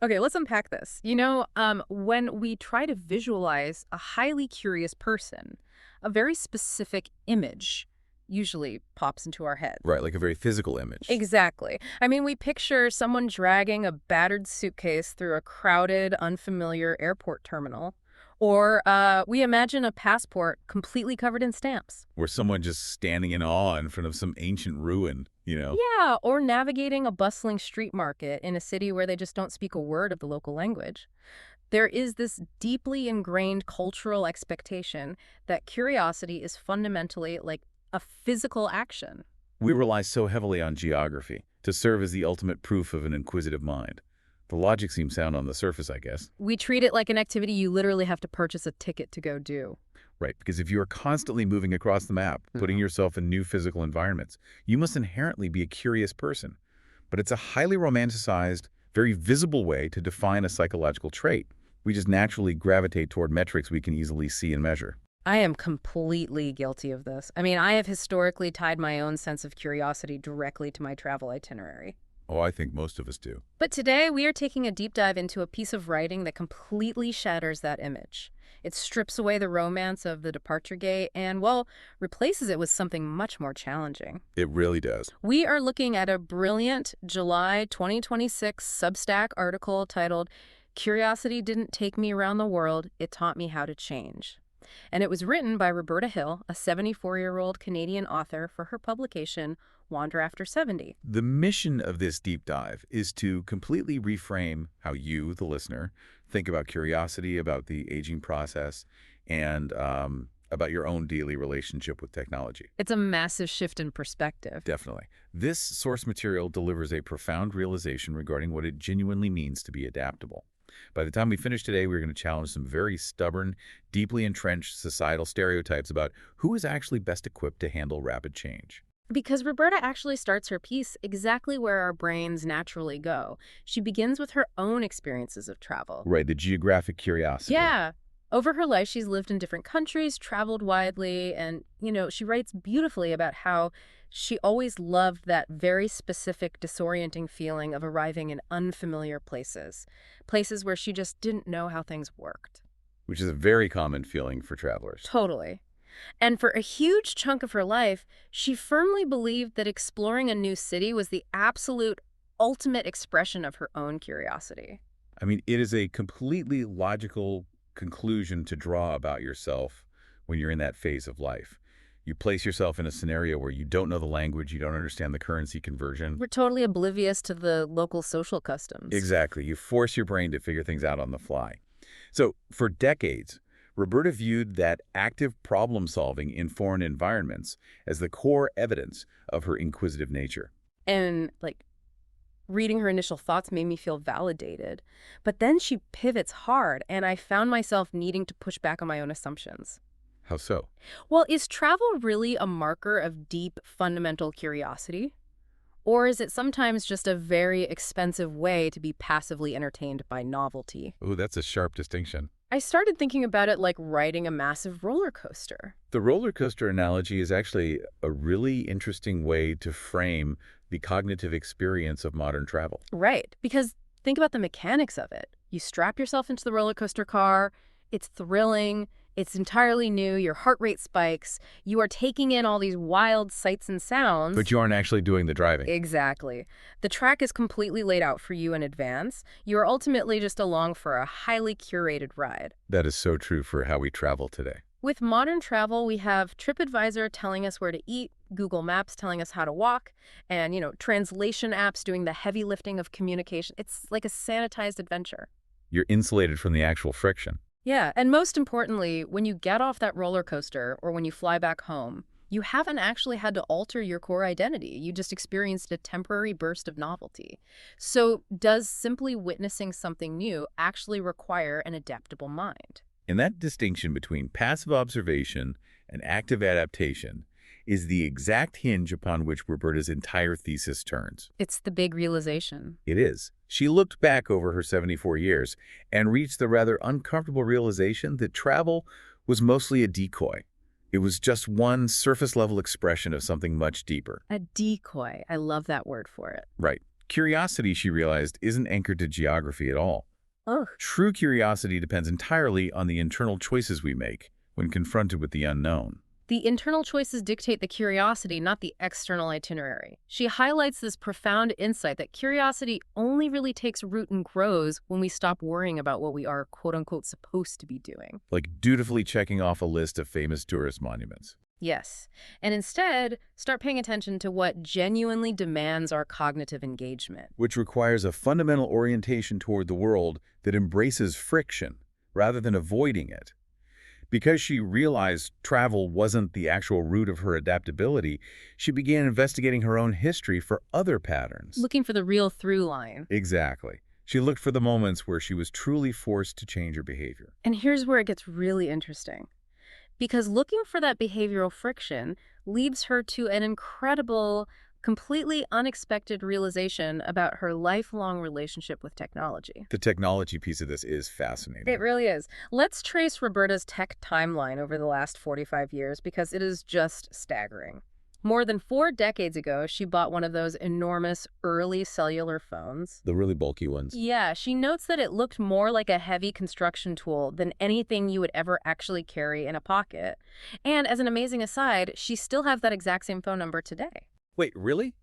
Okay, let's unpack this. When we try to visualize a highly curious person, a very specific image usually pops into our head. Right, like a very physical image. Exactly. I mean, we picture someone dragging a battered suitcase through a crowded, unfamiliar airport terminal. Or we imagine a passport completely covered in stamps. Or someone just standing in awe in front of some ancient ruin. Yeah, or navigating a bustling street market in a city where they just don't speak a word of the local language. There is this deeply ingrained cultural expectation that curiosity is fundamentally like a physical action. We rely so heavily on geography to serve as the ultimate proof of an inquisitive mind. The logic seems sound on the surface, I guess. We treat it like an activity you literally have to purchase a ticket to go do. Right, because if you are constantly moving across the map, putting yourself in new physical environments, you must inherently be a curious person. But it's a highly romanticized, very visible way to define a psychological trait. We just naturally gravitate toward metrics we can easily see and measure. I am completely guilty of this. I mean, I have historically tied my own sense of curiosity directly to my travel itinerary. Oh, I think most of us do. But today, we are taking a deep dive into a piece of writing that completely shatters that image. It strips away the romance of the departure gate and, well, replaces it with something much more challenging. It really does. We are looking at a brilliant July 2026 Substack article titled, "Curiosity Didn't Take Me Around the World, It Taught Me How to Change." And it was written by Roberta Hill, a 74-year-old Canadian author, for her publication, Wander After 70. The mission of this deep dive is to completely reframe how you, the listener, think about curiosity, about the aging process, and about your own daily relationship with technology. It's a massive shift in perspective. Definitely. This source material delivers a profound realization regarding what it genuinely means to be adaptable. By the time we finish today, we're going to challenge some very stubborn, deeply entrenched societal stereotypes about who is actually best equipped to handle rapid change. Because Roberta actually starts her piece exactly where our brains naturally go. She begins with her own experiences of travel. Right, the geographic curiosity. Yeah. Over her life, she's lived in different countries, traveled widely, and, she writes beautifully about how she always loved that very specific, disorienting feeling of arriving in unfamiliar places, places where she just didn't know how things worked. Which is a very common feeling for travelers. Totally. And for a huge chunk of her life, she firmly believed that exploring a new city was the absolute ultimate expression of her own curiosity. I mean, it is a completely logical conclusion to draw about yourself when you're in that phase of life. You place yourself in a scenario where you don't know the language, you don't understand the currency conversion. We're totally oblivious to the local social customs. Exactly. You force your brain to figure things out on the fly. So for decades, Roberta viewed that active problem solving in foreign environments as the core evidence of her inquisitive nature. And, reading her initial thoughts made me feel validated. But then she pivots hard, and I found myself needing to push back on my own assumptions. How so? Well, is travel really a marker of deep, fundamental curiosity? Or is it sometimes just a very expensive way to be passively entertained by novelty? Oh, that's a sharp distinction. I started thinking about it like riding a massive roller coaster. The roller coaster analogy is actually a really interesting way to frame the cognitive experience of modern travel. Right, because think about the mechanics of it. You strap yourself into the roller coaster car, it's thrilling, it's entirely new, your heart rate spikes, you are taking in all these wild sights and sounds. But you aren't actually doing the driving. Exactly. The track is completely laid out for you in advance. You are ultimately just along for a highly curated ride. That is so true for how we travel today. With modern travel, we have TripAdvisor telling us where to eat, Google Maps telling us how to walk, and, translation apps doing the heavy lifting of communication. It's like a sanitized adventure. You're insulated from the actual friction. Yeah, and most importantly, when you get off that roller coaster or when you fly back home, you haven't actually had to alter your core identity. You just experienced a temporary burst of novelty. So does simply witnessing something new actually require an adaptable mind? And that distinction between passive observation and active adaptation is the exact hinge upon which Roberta's entire thesis turns. It's the big realization. It is. She looked back over her 74 years and reached the rather uncomfortable realization that travel was mostly a decoy. It was just one surface-level expression of something much deeper. A decoy. I love that word for it. Right. Curiosity, she realized, isn't anchored to geography at all. Ugh. True curiosity depends entirely on the internal choices we make when confronted with the unknown. The internal choices dictate the curiosity, not the external itinerary. She highlights this profound insight that curiosity only really takes root and grows when we stop worrying about what we are, quote-unquote, supposed to be doing. Like dutifully checking off a list of famous tourist monuments. Yes. And instead, start paying attention to what genuinely demands our cognitive engagement. Which requires a fundamental orientation toward the world that embraces friction rather than avoiding it. Because she realized travel wasn't the actual root of her adaptability, she began investigating her own history for other patterns. Looking for the real through line. Exactly. She looked for the moments where she was truly forced to change her behavior. And here's where it gets really interesting. Because looking for that behavioral friction leads her to an incredible, completely unexpected realization about her lifelong relationship with technology. The technology piece of this is fascinating. It really is. Let's trace Roberta's tech timeline over the last 45 years because it is just staggering. More than 4 decades ago, she bought one of those enormous early cellular phones. The really bulky ones. Yeah, she notes that it looked more like a heavy construction tool than anything you would ever actually carry in a pocket. And as an amazing aside, she still has that exact same phone number today. Wait, really?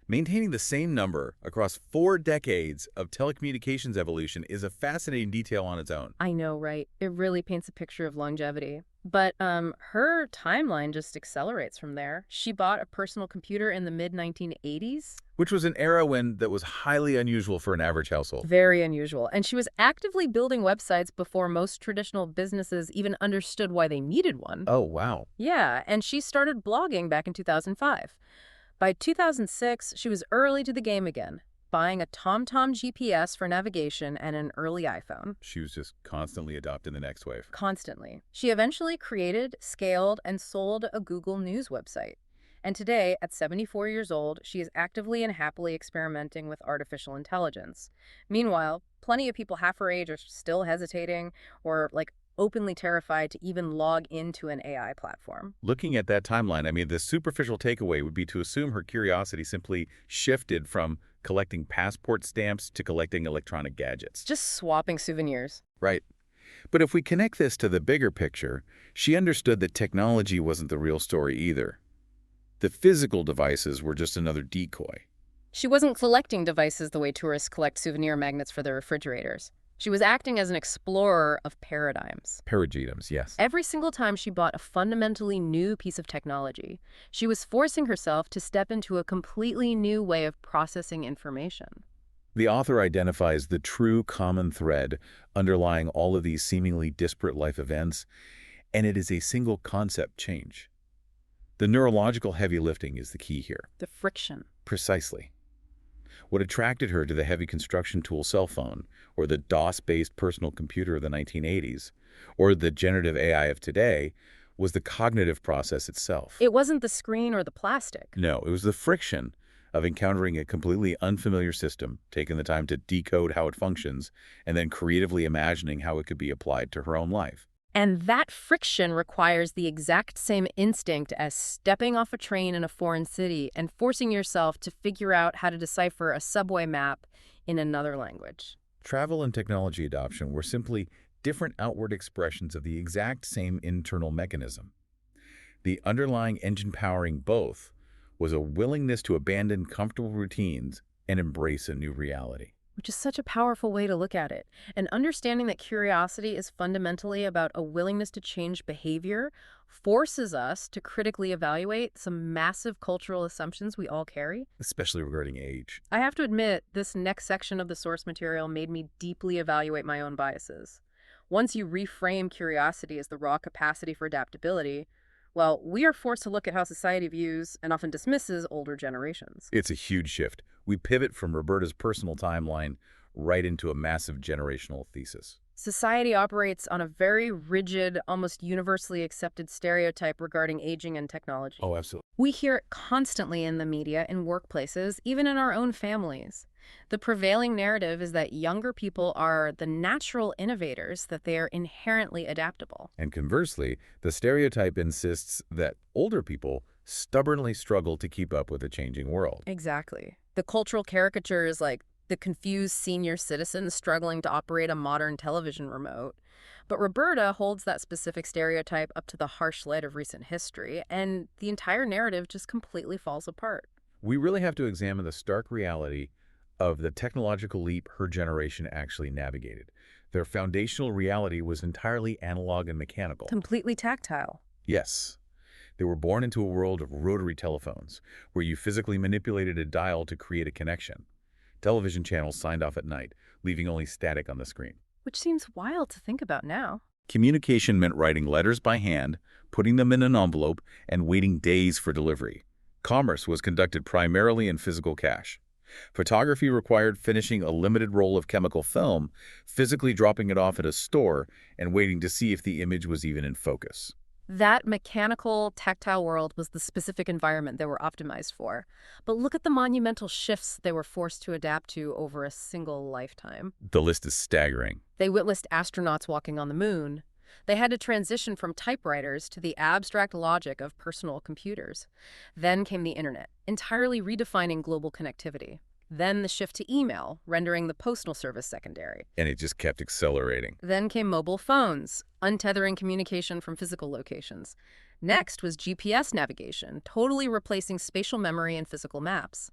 Maintaining the same number across 4 decades of telecommunications evolution is a fascinating detail on its own. I know, right? It really paints a picture of longevity. But her timeline just accelerates from there. She bought a personal computer in the mid-1980s. Which was an era when that was highly unusual for an average household. Very unusual. And she was actively building websites before most traditional businesses even understood why they needed one. Oh, wow. Yeah, and she started blogging back in 2005. By 2006, she was early to the game again, buying a TomTom GPS for navigation and an early iPhone. She was just constantly adopting the next wave. Constantly. She eventually created, scaled, and sold a Google News website. And today, at 74 years old, she is actively and happily experimenting with artificial intelligence. Meanwhile, plenty of people half her age are still hesitating or, openly terrified to even log into an AI platform. Looking at that timeline, I mean, the superficial takeaway would be to assume her curiosity simply shifted from collecting passport stamps to collecting electronic gadgets. Just swapping souvenirs. Right. But if we connect this to the bigger picture, she understood that technology wasn't the real story either. The physical devices were just another decoy. She wasn't collecting devices the way tourists collect souvenir magnets for their refrigerators. She was acting as an explorer of paradigms. Paradigms, yes. Every single time she bought a fundamentally new piece of technology, she was forcing herself to step into a completely new way of processing information. The author identifies the true common thread underlying all of these seemingly disparate life events, and it is a single concept change. The neurological heavy lifting is the key here. The friction. Precisely. What attracted her to the heavy construction tool cell phone, or the DOS-based personal computer of the 1980s, or the generative AI of today, was the cognitive process itself. It wasn't the screen or the plastic. No, it was the friction of encountering a completely unfamiliar system, taking the time to decode how it functions, and then creatively imagining how it could be applied to her own life. And that friction requires the exact same instinct as stepping off a train in a foreign city and forcing yourself to figure out how to decipher a subway map in another language. Travel and technology adoption were simply different outward expressions of the exact same internal mechanism. The underlying engine powering both was a willingness to abandon comfortable routines and embrace a new reality. Which is such a powerful way to look at it. And understanding that curiosity is fundamentally about a willingness to change behavior forces us to critically evaluate some massive cultural assumptions we all carry. Especially regarding age. I have to admit, this next section of the source material made me deeply evaluate my own biases. Once you reframe curiosity as the raw capacity for adaptability, well, we are forced to look at how society views and often dismisses older generations. It's a huge shift. We pivot from Roberta's personal timeline right into a massive generational thesis. Society operates on a very rigid, almost universally accepted stereotype regarding aging and technology. Oh, absolutely. We hear it constantly in the media, in workplaces, even in our own families. The prevailing narrative is that younger people are the natural innovators, that they are inherently adaptable. And conversely, the stereotype insists that older people stubbornly struggle to keep up with a changing world. Exactly. The cultural caricatures like the confused senior citizen struggling to operate a modern television remote. But Roberta holds that specific stereotype up to the harsh light of recent history, and the entire narrative just completely falls apart. We really have to examine the stark reality of the technological leap her generation actually navigated. Their foundational reality was entirely analog and mechanical. Completely tactile. Yes, they were born into a world of rotary telephones, where you physically manipulated a dial to create a connection. Television channels signed off at night, leaving only static on the screen. Which seems wild to think about now. Communication meant writing letters by hand, putting them in an envelope, and waiting days for delivery. Commerce was conducted primarily in physical cash. Photography required finishing a limited roll of chemical film, physically dropping it off at a store, and waiting to see if the image was even in focus. That mechanical, tactile world was the specific environment they were optimized for. But look at the monumental shifts they were forced to adapt to over a single lifetime. The list is staggering. They witnessed astronauts walking on the moon. They had to transition from typewriters to the abstract logic of personal computers. Then came the internet, entirely redefining global connectivity. Then the shift to email, rendering the postal service secondary. And it just kept accelerating. Then came mobile phones, untethering communication from physical locations. Next was GPS navigation, totally replacing spatial memory and physical maps.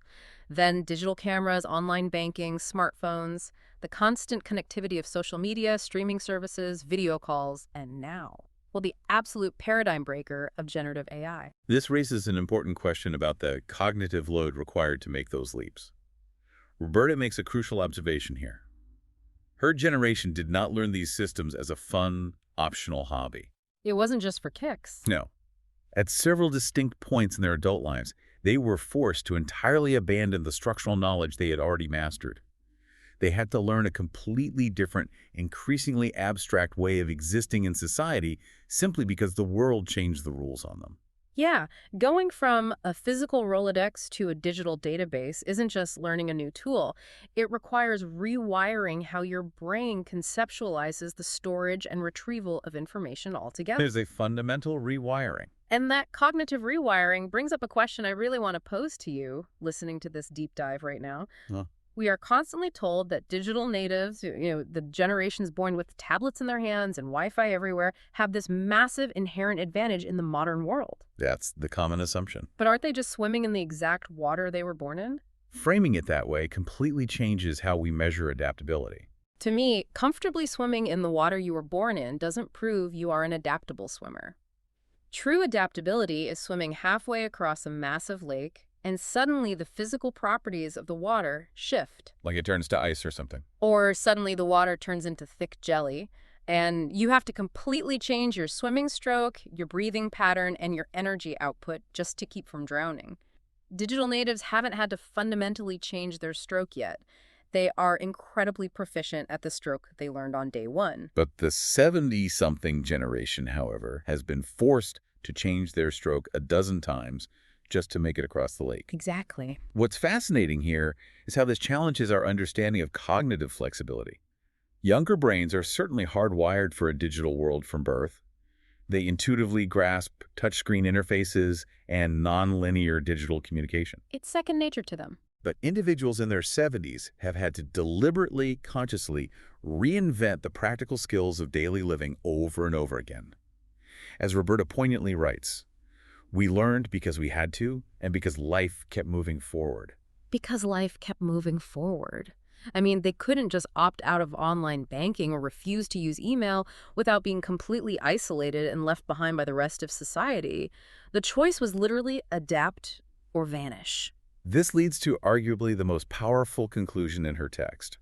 Then digital cameras, online banking, smartphones, the constant connectivity of social media, streaming services, video calls, and now, well, the absolute paradigm breaker of generative AI. This raises an important question about the cognitive load required to make those leaps. Roberta makes a crucial observation here. Her generation did not learn these systems as a fun, optional hobby. It wasn't just for kicks. No. At several distinct points in their adult lives, they were forced to entirely abandon the structural knowledge they had already mastered. They had to learn a completely different, increasingly abstract way of existing in society simply because the world changed the rules on them. Yeah, going from a physical Rolodex to a digital database isn't just learning a new tool. It requires rewiring how your brain conceptualizes the storage and retrieval of information altogether. There's a fundamental rewiring. And that cognitive rewiring brings up a question I really want to pose to you, listening to this deep dive right now. Huh. We are constantly told that digital natives, the generations born with tablets in their hands and Wi-Fi everywhere, have this massive inherent advantage in the modern world. That's the common assumption. But aren't they just swimming in the exact water they were born in? Framing it that way completely changes how we measure adaptability. To me, comfortably swimming in the water you were born in doesn't prove you are an adaptable swimmer. True adaptability is swimming halfway across a massive lake, and suddenly the physical properties of the water shift. Like it turns to ice or something. Or suddenly the water turns into thick jelly, and you have to completely change your swimming stroke, your breathing pattern, and your energy output just to keep from drowning. Digital natives haven't had to fundamentally change their stroke yet. They are incredibly proficient at the stroke they learned on day one. But the 70-something generation, however, has been forced to change their stroke a dozen times just to make it across the lake. Exactly. What's fascinating here is how this challenges our understanding of cognitive flexibility. Younger brains are certainly hardwired for a digital world from birth. They intuitively grasp touchscreen interfaces and nonlinear digital communication. It's second nature to them. But individuals in their 70s have had to deliberately, consciously reinvent the practical skills of daily living over and over again. As Roberta poignantly writes, we learned because we had to, and because life kept moving forward. Because life kept moving forward. I mean, they couldn't just opt out of online banking or refuse to use email without being completely isolated and left behind by the rest of society. The choice was literally adapt or vanish. This leads to arguably the most powerful conclusion in her text.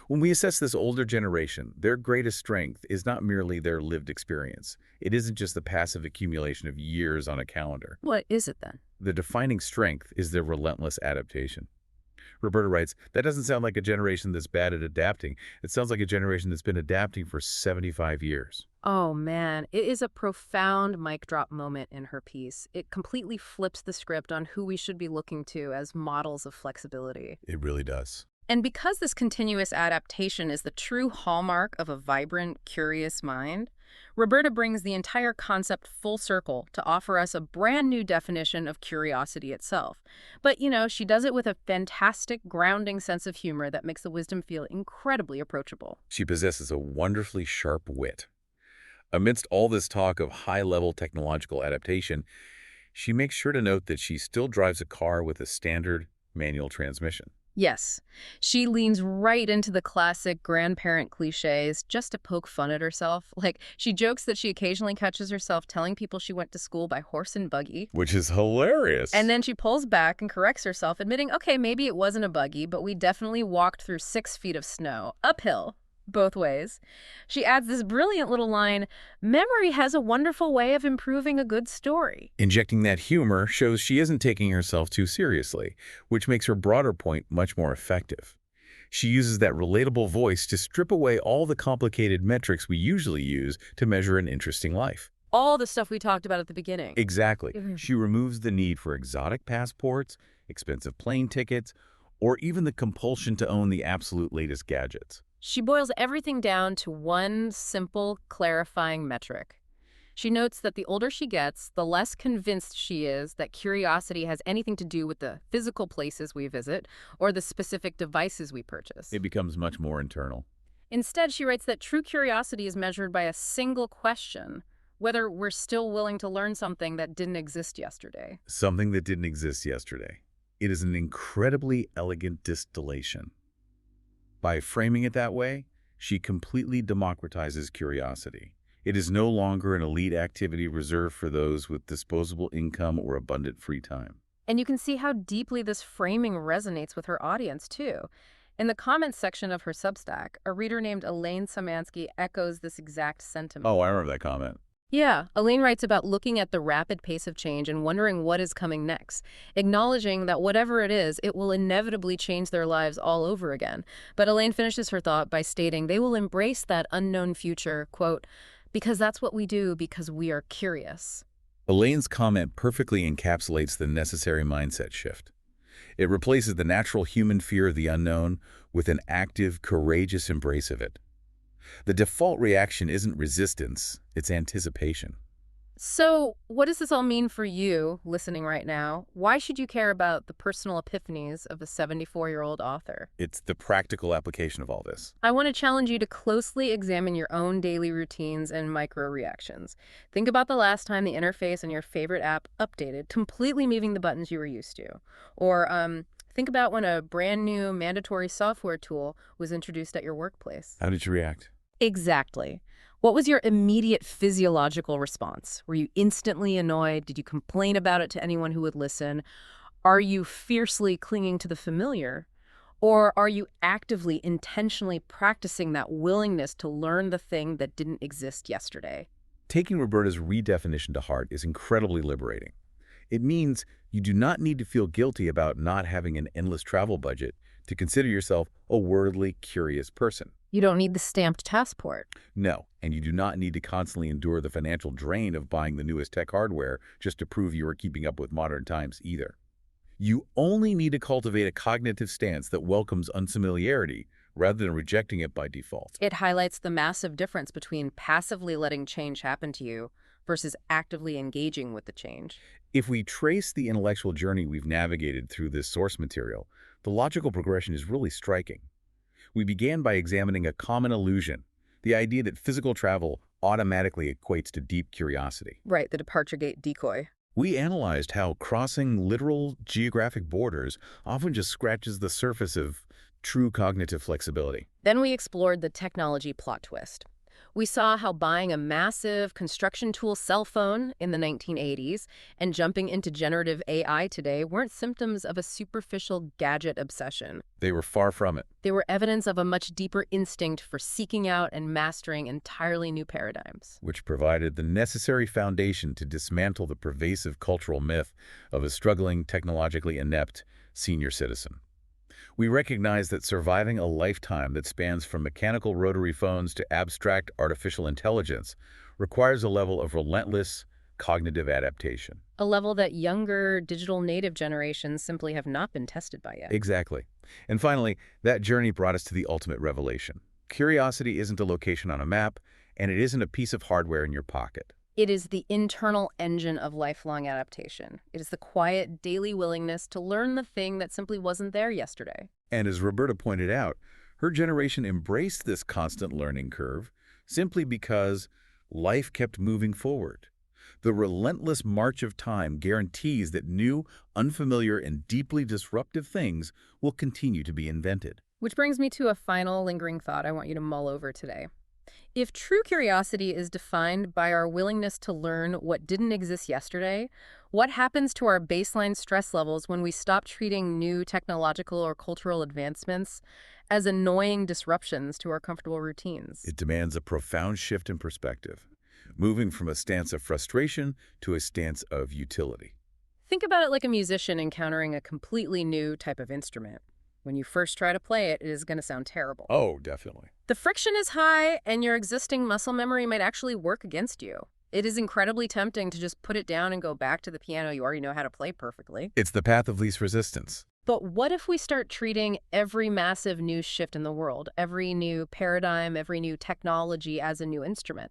When we assess this older generation, their greatest strength is not merely their lived experience. It isn't just the passive accumulation of years on a calendar. What is it then? The defining strength is their relentless adaptation. Roberta writes, that doesn't sound like a generation that's bad at adapting. It sounds like a generation that's been adapting for 75 years. Oh man, it is a profound mic drop moment in her piece. It completely flips the script on who we should be looking to as models of flexibility. It really does. And because this continuous adaptation is the true hallmark of a vibrant, curious mind, Roberta brings the entire concept full circle to offer us a brand new definition of curiosity itself. But, she does it with a fantastic, grounding sense of humor that makes the wisdom feel incredibly approachable. She possesses a wonderfully sharp wit. Amidst all this talk of high-level technological adaptation, she makes sure to note that she still drives a car with a standard manual transmission. Yes, she leans right into the classic grandparent cliches just to poke fun at herself. Like, she jokes that she occasionally catches herself telling people she went to school by horse and buggy. Which is hilarious. And then she pulls back and corrects herself, admitting, okay, maybe it wasn't a buggy, but we definitely walked through 6 feet of snow, uphill, both ways. She adds this brilliant little line, memory has a wonderful way of improving a good story. Injecting that humor shows she isn't taking herself too seriously, which makes her broader point much more effective. She uses that relatable voice to strip away all the complicated metrics we usually use to measure an interesting life. All the stuff we talked about at the beginning. Exactly. She removes the need for exotic passports, expensive plane tickets, or even the compulsion to own the absolute latest gadgets. She boils everything down to one simple, clarifying metric. She notes that the older she gets, the less convinced she is that curiosity has anything to do with the physical places we visit or the specific devices we purchase. It becomes much more internal. Instead, she writes that true curiosity is measured by a single question, whether we're still willing to learn something that didn't exist yesterday. Something that didn't exist yesterday. It is an incredibly elegant distillation. By framing it that way, she completely democratizes curiosity. It is no longer an elite activity reserved for those with disposable income or abundant free time. And you can see how deeply this framing resonates with her audience, too. In the comments section of her Substack, a reader named Elaine Samansky echoes this exact sentiment. Oh, I remember that comment. Yeah, Elaine writes about looking at the rapid pace of change and wondering what is coming next, acknowledging that whatever it is, it will inevitably change their lives all over again. But Elaine finishes her thought by stating they will embrace that unknown future, quote, because that's what we do because we are curious. Elaine's comment perfectly encapsulates the necessary mindset shift. It replaces the natural human fear of the unknown with an active, courageous embrace of it. The default reaction isn't resistance, it's anticipation. So, what does this all mean for you, listening right now? Why should you care about the personal epiphanies of a 74-year-old author? It's the practical application of all this. I want to challenge you to closely examine your own daily routines and micro-reactions. Think about the last time the interface on your favorite app updated, completely moving the buttons you were used to. Or, think about when a brand new mandatory software tool was introduced at your workplace. How did you react? Exactly. What was your immediate physiological response? Were you instantly annoyed? Did you complain about it to anyone who would listen? Are you fiercely clinging to the familiar? Or are you actively, intentionally practicing that willingness to learn the thing that didn't exist yesterday? Taking Roberta's redefinition to heart is incredibly liberating. It means you do not need to feel guilty about not having an endless travel budget to consider yourself a worldly curious person. You don't need the stamped passport. No, and you do not need to constantly endure the financial drain of buying the newest tech hardware just to prove you are keeping up with modern times either. You only need to cultivate a cognitive stance that welcomes unfamiliarity rather than rejecting it by default. It highlights the massive difference between passively letting change happen to you versus actively engaging with the change. If we trace the intellectual journey we've navigated through this source material, the logical progression is really striking. We began by examining a common illusion, the idea that physical travel automatically equates to deep curiosity. Right, the departure gate decoy. We analyzed how crossing literal geographic borders often just scratches the surface of true cognitive flexibility. Then we explored the technology plot twist. We saw how buying a massive construction tool cell phone in the 1980s and jumping into generative AI today weren't symptoms of a superficial gadget obsession. They were far from it. They were evidence of a much deeper instinct for seeking out and mastering entirely new paradigms. Which provided the necessary foundation to dismantle the pervasive cultural myth of a struggling, technologically inept senior citizen. We recognize that surviving a lifetime that spans from mechanical rotary phones to abstract artificial intelligence requires a level of relentless cognitive adaptation. A level that younger digital native generations simply have not been tested by yet. Exactly. And finally, that journey brought us to the ultimate revelation. Curiosity isn't a location on a map, and it isn't a piece of hardware in your pocket. It is the internal engine of lifelong adaptation. It is the quiet, daily willingness to learn the thing that simply wasn't there yesterday. And as Roberta pointed out, her generation embraced this constant learning curve simply because life kept moving forward. The relentless march of time guarantees that new, unfamiliar, and deeply disruptive things will continue to be invented. Which brings me to a final lingering thought I want you to mull over today. If true curiosity is defined by our willingness to learn what didn't exist yesterday, what happens to our baseline stress levels when we stop treating new technological or cultural advancements as annoying disruptions to our comfortable routines? It demands a profound shift in perspective, moving from a stance of frustration to a stance of utility. Think about it like a musician encountering a completely new type of instrument. When you first try to play it, it is going to sound terrible. Oh, definitely. The friction is high, and your existing muscle memory might actually work against you. It is incredibly tempting to just put it down and go back to the piano you already know how to play perfectly. It's the path of least resistance. But what if we start treating every massive new shift in the world, every new paradigm, every new technology as a new instrument?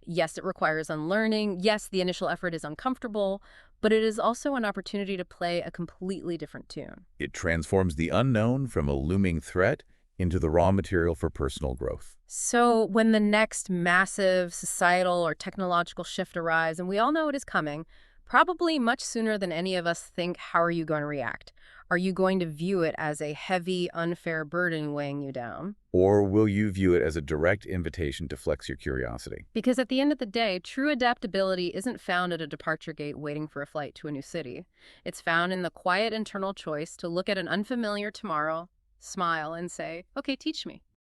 Yes, it requires unlearning. Yes, the initial effort is uncomfortable, but it is also an opportunity to play a completely different tune. It transforms the unknown from a looming threat into the raw material for personal growth. So when the next massive societal or technological shift arrives, and we all know it is coming, probably much sooner than any of us think, how are you going to react? Are you going to view it as a heavy, unfair burden weighing you down? Or will you view it as a direct invitation to flex your curiosity? Because at the end of the day, true adaptability isn't found at a departure gate waiting for a flight to a new city. It's found in the quiet internal choice to look at an unfamiliar tomorrow, smile, and say, okay, teach me.